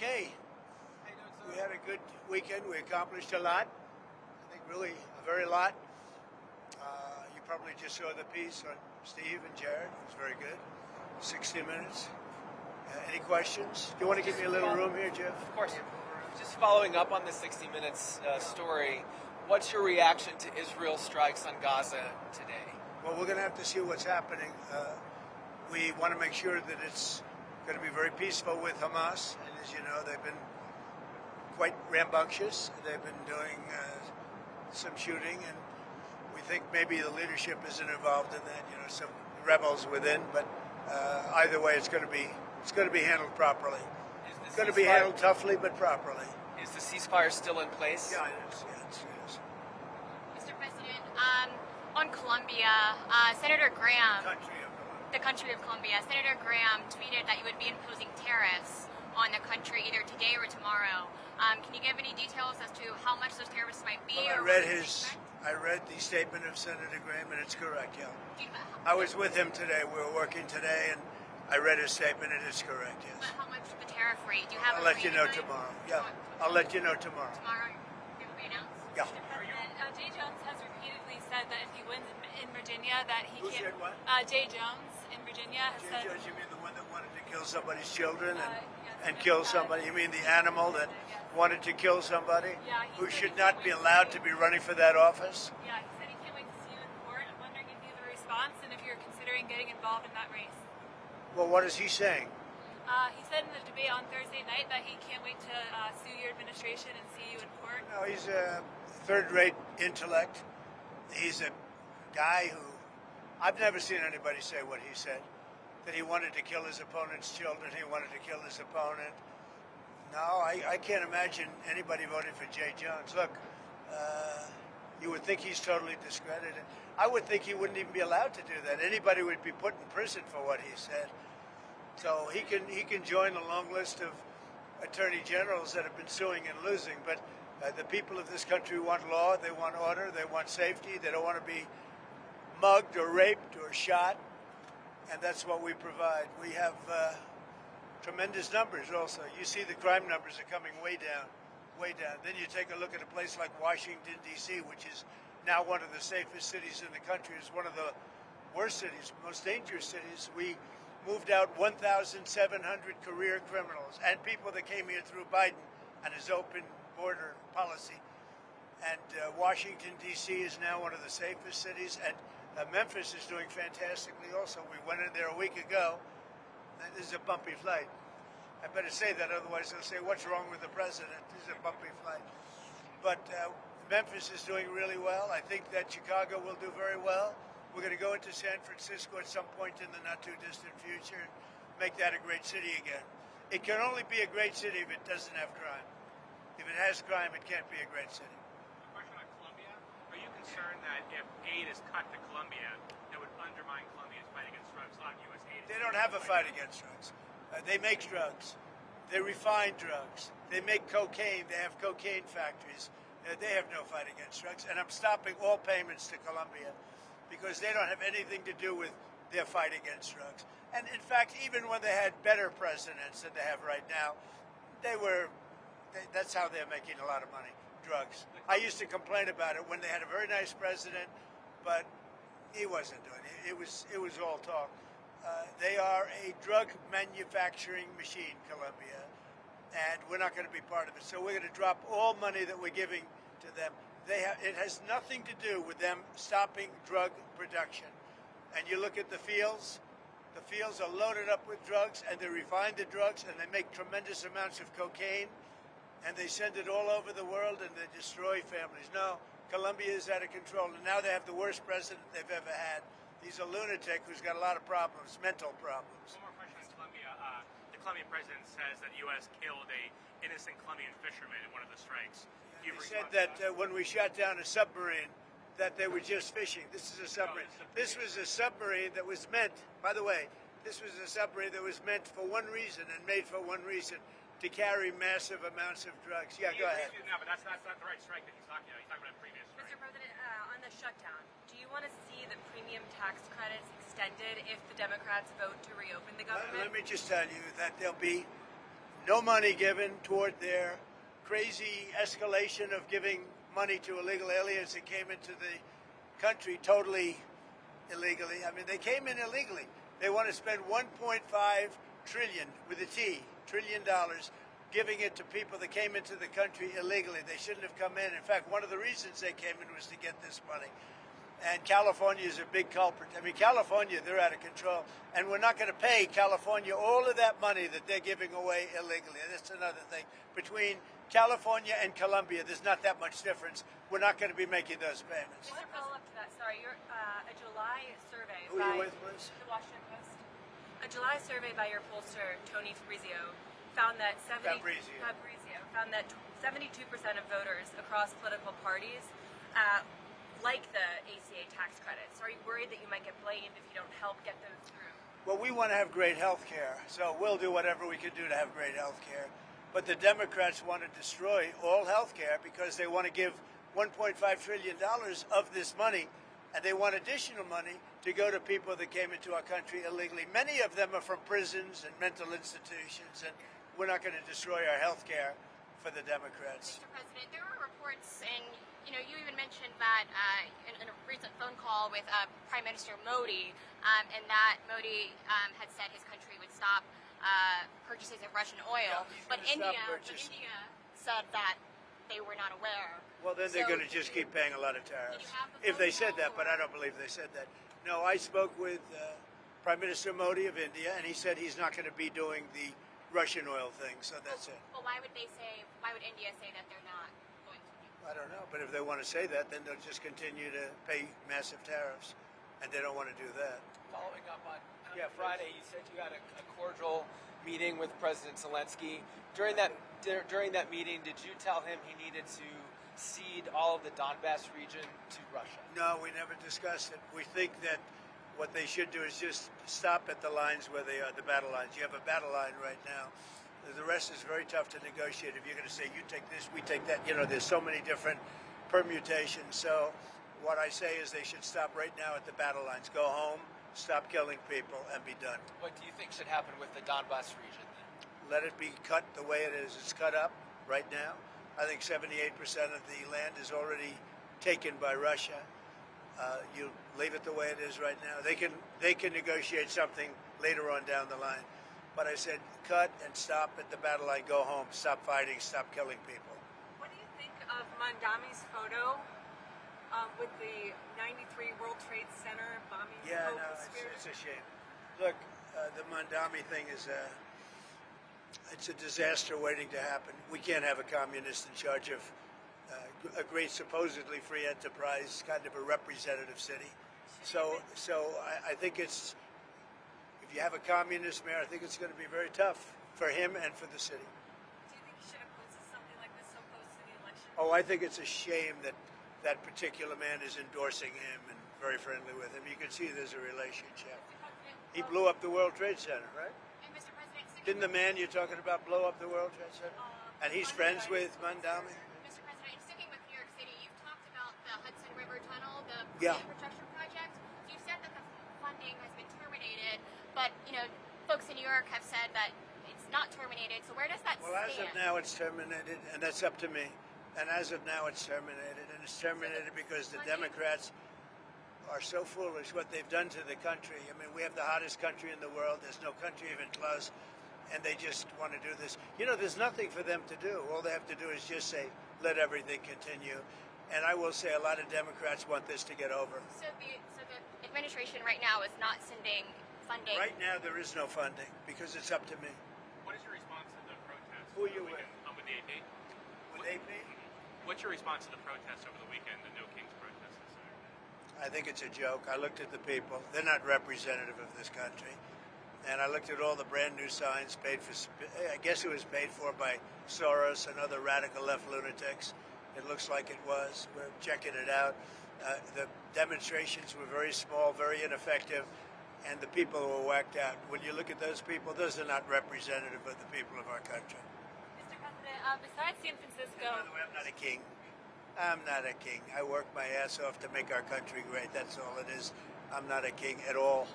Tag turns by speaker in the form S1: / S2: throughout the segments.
S1: okay. We had a good weekend. We accomplished a lot. I think really a very lot. You probably just saw the piece on Steve and Jared. It was very good. 60 minutes. Any questions? Do you want to give me a little room here, Jeff?
S2: Of course. Just following up on the 60 Minutes story, what's your reaction to Israel's strikes on Gaza today?
S1: Well, we're going to have to see what's happening. We want to make sure that it's going to be very peaceful with Hamas. And as you know, they've been quite rambunctious. They've been doing some shooting, and we think maybe the leadership isn't involved in that. You know, some rebels within. But either way, it's going to be handled properly. It's going to be handled toughly, but properly.
S2: Is the ceasefire still in place?
S1: Yeah, it is. It is.
S3: Mr. President, on Colombia, Senator Graham, the country of Colombia, Senator Graham tweeted that you would be imposing tariffs on the country either today or tomorrow. Can you give any details as to how much those tariffs might be?
S1: Well, I read the statement of Senator Graham, and it's correct, yeah. I was with him today. We were working today, and I read his statement, and it's correct, yes.
S3: But how much the tariff rate? Do you have
S1: I'll let you know tomorrow. Yeah, I'll let you know tomorrow.
S3: Tomorrow, it will be announced?
S1: Yeah.
S4: Mr. President, Jay Jones has repeatedly said that if he wins in Virginia, that he
S1: Who
S4: can't.
S1: said what?
S4: Jay Jones in Virginia has said.
S1: Judge, you mean the one that wanted to kill somebody's children
S4: Yes,
S1: and kill somebody? You mean the animal that wanted to kill somebody?
S4: Yeah, he
S1: who
S4: said
S1: should
S4: he
S1: not
S4: can't
S1: be
S4: wait to
S1: allowed
S4: see
S1: to be running for that office?
S4: Yeah, he said he can't wait to see you in court. I'm wondering if you have a response and if you're considering getting involved in that race.
S1: Well, what is he saying?
S4: He said in the debate on Thursday night that he can't wait to sue your administration and see you in court.
S1: No, he's a third-rate intellect. He's a guy who I've never seen anybody say what he said, that he wanted to kill his opponent's children, he wanted to kill his opponent. No, I can't imagine anybody voting for Jay Jones. Look, you would think he's totally discredited. I would think he wouldn't even be allowed to do that. Anybody would be put in prison for what he said. So he can join a long list of attorney generals that have been suing and losing. But the people of this country want law, they want order, they want safety. They don't want to be mugged or raped or shot, and that's what we provide. We have tremendous numbers also. You see the crime numbers are coming way down, way down. Then you take a look at a place like Washington, D.C., which is now one of the safest cities in the country. It's one of the worst cities, most dangerous cities. We moved out 1,700 career criminals and people that came here through Biden and his open border policy. And Washington, D.C. is now one of the safest cities, and Memphis is doing fantastically also. We went in there a week ago. This is a bumpy flight. I better say that, otherwise they'll say, what's wrong with the president? This is a bumpy flight. But Memphis is doing really well. I think that Chicago will do very well. We're going to go into San Francisco at some point in the not-too-distant future and make that a great city again. It can only be a great city if it doesn't have crime. If it has crime, it can't be a great city.
S5: A question on Colombia. Are you concerned that if aid is cut to Colombia, that would undermine Colombia's fight against drugs? A lot of U.S. aid.
S1: They don't have a fight against drugs. They make drugs. They refine drugs. They make cocaine. They have cocaine factories. They have no fight against drugs. And I'm stopping all payments to Colombia because they don't have anything to do with their fight against drugs. And in fact, even when they had better presidents than they have right now, that's how they're making a lot of money, drugs. I used to complain about it when they had a very nice president, but he wasn't doing it. It was all talk. They are a drug manufacturing machine, Colombia, and we're not going to be part of it. So we're going to drop all money that we're giving to them. It has nothing to do with them stopping drug production. And you look at the fields are loaded up with drugs, and they refine the drugs, and they make tremendous amounts of cocaine, and they send it all over the world, and they destroy families. No, Colombia is out of control, and now they have the worst president they've ever had. He's a lunatic who's got a lot of problems, mental problems.
S5: One more question on Colombia. The Colombian president says that U.S. killed a innocent Colombian fisherman in one of the strikes.
S1: He said that when we shot down a submarine, that they were just fishing. This is a submarine. This was a submarine that was meant, by the way, this was a submarine that was meant for one reason and made for one reason, to carry massive amounts of drugs. Yeah, go ahead.
S5: No, but that's not the right strike that he's talking about. He's talking about a previous strike.
S6: Mr. President, on the shutdown, do you want to see the premium tax credits extended if the Democrats vote to reopen the government?
S1: Let me just tell you that there'll be no money given toward their crazy escalation of giving money to illegal aliens that came into the country totally illegally. I mean, they came in illegally. They want to spend 1.5 trillion with a T, trillion dollars, giving it to people that came into the country illegally. They shouldn't have come in. In fact, one of the reasons they came in was to get this money. And California is a big culprit. I mean, California, they're out of control. And we're not going to pay California all of that money that they're giving away illegally. That's another thing. Between California and Colombia, there's not that much difference. We're not going to be making those payments.
S6: Just a follow-up to that, sorry, a July survey
S1: Who
S6: by
S1: are you with, please?
S6: the Washington Post. A July survey by your pollster, Tony Fabrizio, found that 72% of voters across political parties like the ACA tax credits. Are you worried that you might get blamed if you don't help get those through?
S1: Well, we want to have great health care, so we'll do whatever we can do to have great health care. But the Democrats want to destroy all health care because they want to give $1.5 trillion of this money, and they want additional money to go to people that came into our country illegally. Many of them are from prisons and mental institutions, and we're not going to destroy our health care for the Democrats.
S3: Mr. President, there were reports, and you even mentioned that in a recent phone call with Prime Minister Modi, and that Modi had said his country would stop purchases of Russian oil, but India said that they were not aware.
S1: Well, then they're going to just keep paying a lot of tariffs. If they said that, but I don't believe they said that. No, I spoke with Prime Minister Modi of India, and he said he's not going to be doing the Russian oil thing, so that's it.
S3: Well, why would India say that they're not going to do?
S1: I don't know, but if they want to say that, then they'll just continue to pay massive tariffs, and they don't want to do that.
S2: Following up on Friday, you said you had a cordial meeting with President Zelensky. During that meeting, did you tell him he needed to cede all of the Donbass region to Russia?
S1: No, we never discussed it. We think that what they should do is just stop at the lines where they are, the battle lines. You have a battle line right now. The rest is very tough to negotiate. If you're going to say, you take this, we take that, there's so many different permutations. So what I say is they should stop right now at the battle lines. Go home, stop killing people, and be done.
S2: What do you think should happen with the Donbass region then?
S1: Let it be cut the way it is. It's cut up right now. I think 78% of the land is already taken by Russia. You leave it the way it is right now. They can negotiate something later on down the line. But I said, cut and stop at the battle line, go home, stop fighting, stop killing people.
S6: What do you think of Mamdani's photo with the 93 World Trade Center bombing?
S1: Yeah, no, it's a shame. Look, the Mamdani thing is it's a disaster waiting to happen. We can't have a communist in charge of a great, supposedly free enterprise, kind of a representative city. So I think it's, if you have a communist mayor, I think it's going to be very tough for him and for the city.
S6: Do you think he should have posted something like this so close to the election?
S1: Oh, I think it's a shame that that particular man is endorsing him and very friendly with him. You can see there's a relationship. He blew up the World Trade Center, right?
S3: And Mr. President,
S1: Didn't the man you're talking about blow up the World Trade Center? And he's friends with Mamdani?
S3: Mr. President, sticking with New York City, you've talked about the Hudson River Tunnel, the infrastructure project. So you've said that the funding has been terminated, but folks in New York have said that it's not terminated. So where does that stand?
S1: Well, as of now, it's terminated, and that's up to me. And as of now, it's terminated, and it's terminated because the Democrats are so foolish what they've done to the country. I mean, we have the hottest country in the world. There's no country even close, and they just want to do this. There's nothing for them to do. All they have to do is just say, let everything continue. And I will say a lot of Democrats want this to get over.
S3: So the administration right now is not sending funding.
S1: Right now, there is no funding because it's up to me.
S5: What is your response to the protests?
S1: Who are you with?
S5: I'm with the AP.
S1: With AP?
S5: What's your response to the protests over the weekend, the No Kings protests in Senator?
S1: I think it's a joke. I looked at the people. They're not representative of this country. And I looked at all the brand new signs I guess it was paid for by Soros and other radical left lunatics. It looks like it was. We're checking it out. The demonstrations were very small, very ineffective, and the people were whacked out. When you look at those people, those are not representative of the people of our country.
S4: Mr. President, besides San Francisco,
S1: By the way, I'm not a king. I'm not a king. I work my ass off to make our country great. That's all it is. I'm not a king at all.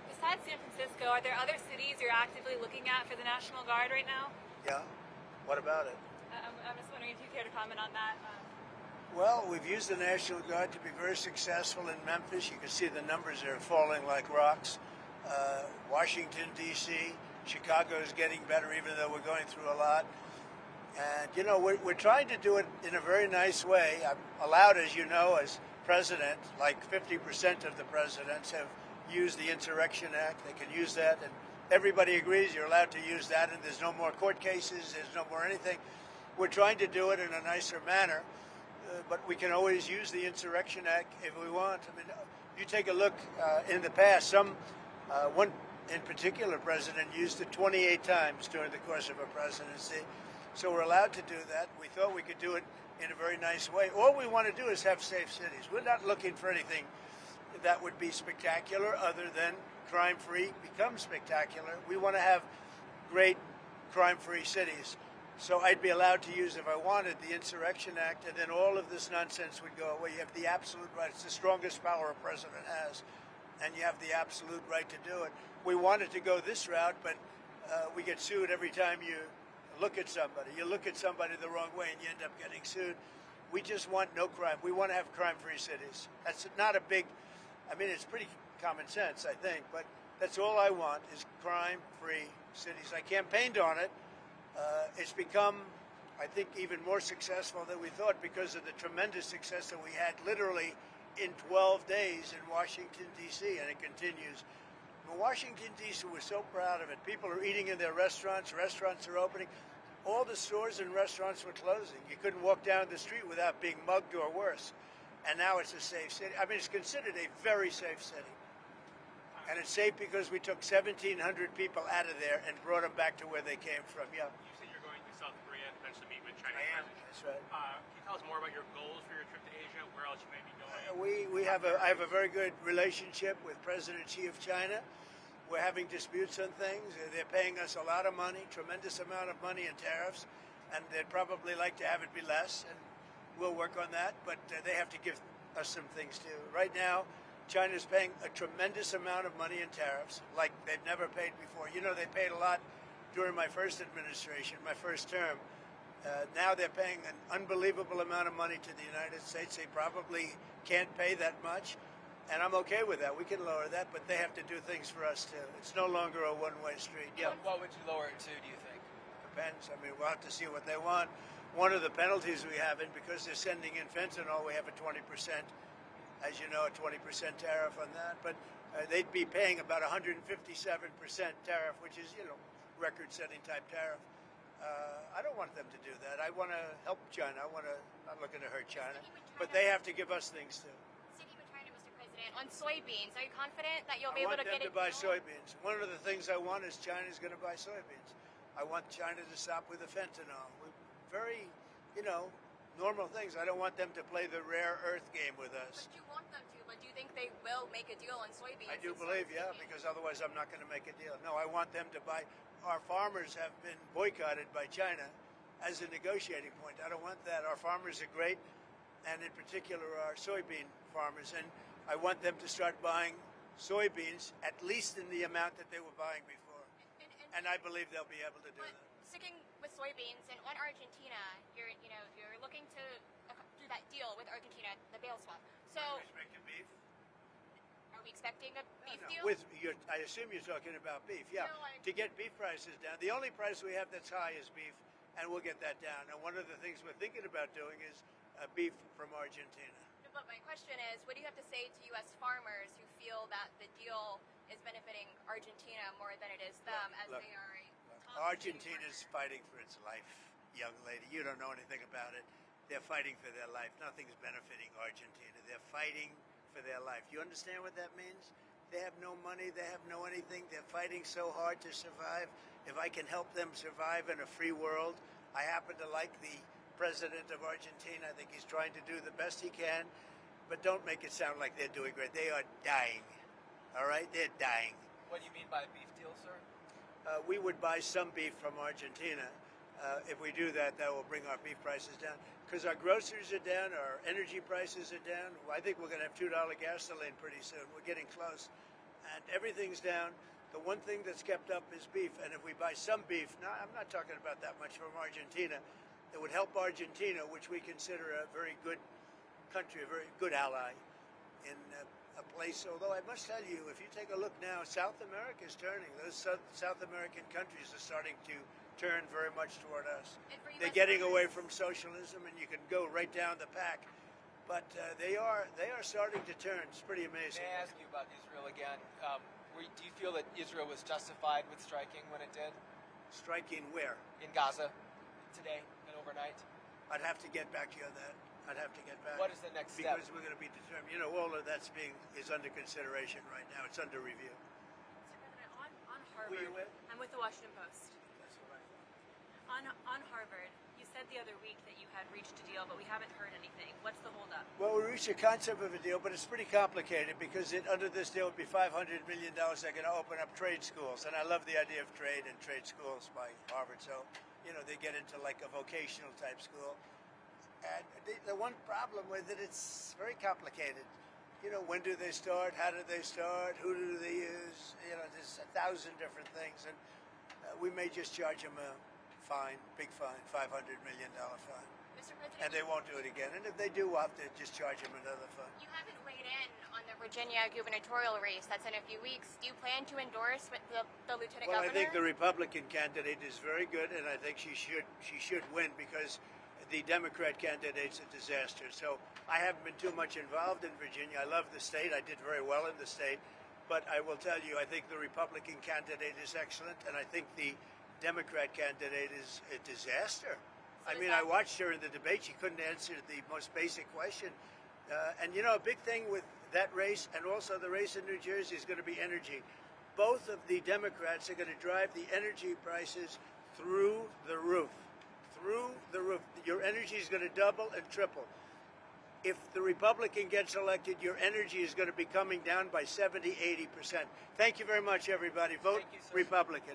S4: besides San Francisco. Are there other cities you're actively looking at for the National Guard right now?
S1: Yeah. What about it?
S4: I'm just wondering if you care to comment on that.
S1: Well, we've used the National Guard to be very successful in Memphis. You can see the numbers are falling like rocks. Washington, D.C., Chicago is getting better, even though we're going through a lot. And, you know, we're trying to do it in a very nice way. I'm allowed, as you know, as president, like 50% of the presidents have used the Insurrection Act. They can use that, and everybody agrees you're allowed to use that, and there's no more court cases, there's no more anything. We're trying to do it in a nicer manner, but we can always use the Insurrection Act if we want. I mean, you take a look in the past, one in particular president used it 28 times during the course of a presidency. So we're allowed to do that. We thought we could do it in a very nice way. All we want to do is have safe cities. We're not looking for anything that would be spectacular other than crime-free become spectacular. We want to have great crime-free cities. So I'd be allowed to use, if I wanted, the Insurrection Act, and then all of this nonsense would go away. You have the absolute right. It's the strongest power a president has, and you have the absolute right to do it. We wanted to go this route, but we get sued every time you look at somebody. You look at somebody the wrong way, and you end up getting sued. We just want no crime. We want to have crime-free cities. That's not a big, I mean, it's pretty common sense, I think, but that's all I want is crime-free cities. I campaigned on it. It's become, I think, even more successful than we thought because of the tremendous success that we had literally in 12 days in Washington, D.C., and it continues. In Washington, D.C., we're so proud of it. People are eating in their restaurants. Restaurants are opening. All the stores and restaurants were closing. You couldn't walk down the street without being mugged or worse. And now it's a safe city. I mean, it's considered a very safe city. And it's safe because we took 1,700 people out of there and brought them back to where they came from. Yeah.
S5: You said you're going to South Korea and eventually meet with China.
S1: I am. That's right.
S5: Can you tell us more about your goals for your trip to Asia? Where else you may be going?
S1: I have a very good relationship with President Xi of China. We're having disputes on things. They're paying us a lot of money, tremendous amount of money in tariffs, and they'd probably like to have it be less, and we'll work on that, but they have to give us some things too. Right now, China's paying a tremendous amount of money in tariffs, like they've never paid before. You know, they paid a lot during my first administration, my first term. Now they're paying an unbelievable amount of money to the United States. They probably can't pay that much. And I'm okay with that. We can lower that, but they have to do things for us too. It's no longer a one-way street. Yeah.
S2: What would you lower it to, do you think?
S1: Depends. I mean, we'll have to see what they want. One of the penalties we have, and because they're sending in fentanyl, we have a 20%, as you know, a 20% tariff on that. But they'd be paying about 157% tariff, which is, you know, record-setting type tariff. I don't want them to do that. I want to help China. I'm not looking to hurt China, but they have to give us things too.
S3: On soybeans, are you confident that you'll be able to get it?
S1: I want them to buy soybeans. One of the things I want is China's going to buy soybeans. I want China to stop with the fentanyl. Very, you know, normal things. I don't want them to play the rare earth game with us.
S3: But you want them to. But do you think they will make a deal on soybeans?
S1: I do believe, yeah, because otherwise I'm not going to make a deal. No, I want them to buy. Our farmers have been boycotted by China as a negotiating point. I don't want that. Our farmers are great, and in particular our soybean farmers. And I want them to start buying soybeans at least in the amount that they were buying before. And I believe they'll be able to do that.
S3: Sticking with soybeans, and on Argentina, you're looking to do that deal with Argentina, the bail swap. So
S1: Are we expecting beef?
S3: Are we expecting a beef deal?
S1: I assume you're talking about beef, yeah.
S3: No,
S1: to get beef prices down. The only price we have that's high is beef, and we'll get that down. And one of the things we're thinking about doing is beef from Argentina.
S3: But my question is, what do you have to say to U.S. farmers who feel that the deal is benefiting Argentina more than it is them, they are a
S1: Argentina's fighting for its life, young lady. You don't know anything about it. They're fighting for their life. Nothing's benefiting Argentina. They're fighting for their life. You understand what that means? They have no money. They have no anything. They're fighting so hard to survive. If I can help them survive in a free world, I happen to like the president of Argentina. I think he's trying to do the best he can, but don't make it sound like they're doing great. They are dying. All right? They're dying.
S2: What do you mean by a beef deal, sir?
S1: We would buy some beef from Argentina. If we do that, that will bring our beef prices down. Because our groceries are down, our energy prices are down. I think we're going to have $2 gasoline pretty soon. We're getting close. And everything's down. The one thing that's kept up is beef, and if we buy some beef, now I'm not talking about that much from Argentina, it would help Argentina, which we consider a very good country, a very good ally in a place. Although I must tell you, if you take a look now, South America is turning. Those South American countries are starting to turn very much toward us. They're getting away from socialism, and you can go right down the pack. But they are starting to turn. It's pretty amazing.
S2: May I ask you about Israel again? Do you feel that Israel was justified with striking when it did?
S1: Striking where?
S2: In Gaza today and overnight?
S1: I'd have to get back to you on that. I'd have to get back.
S2: What is the next step?
S1: Because we're going to be determined. You know, all of that's is under consideration right now. It's under review.
S6: Mr. President, on Harvard,
S1: Who are you with?
S6: I'm with the Washington Post.
S1: That's all right.
S6: On Harvard, you said the other week that you had reached a deal, but we haven't heard anything. What's the holdup?
S1: Well, we reached a concept of a deal, but it's pretty complicated because under this deal would be $500 million. They're going to open up trade schools, and I love the idea of trade and trade schools by Harvard. So, you know, they get into like a vocational type school. And the one problem with it, it's very complicated. You know, when do they start? How do they start? Who do they use? You know, there's 1,000 different things, and we may just charge them a fine, big fine, $500 million fine.
S3: Mr. President,
S1: And they won't do it again. And if they do, we'll have to just charge them another fine.
S3: you haven't weighed in on the Virginia gubernatorial race that's in a few weeks. Do you plan to endorse with the lieutenant
S1: Well,
S3: governor?
S1: I think the Republican candidate is very good, and I think she should win because the Democrat candidate's a disaster. So I haven't been too much involved in Virginia. I love the state. I did very well in the state. But I will tell you, I think the Republican candidate is excellent, and I think the Democrat candidate is a disaster. I mean, I watched her in the debate. She couldn't answer the most basic question. And, you know, a big thing with that race and also the race in New Jersey is going to be energy. Both of the Democrats are going to drive the energy prices through the roof. Through the roof. Your energy is going to double and triple. If the Republican gets elected, your energy is going to be coming down by 70, 80%. Thank you very much, everybody. Vote
S2: Thank you, sir.
S1: Republican.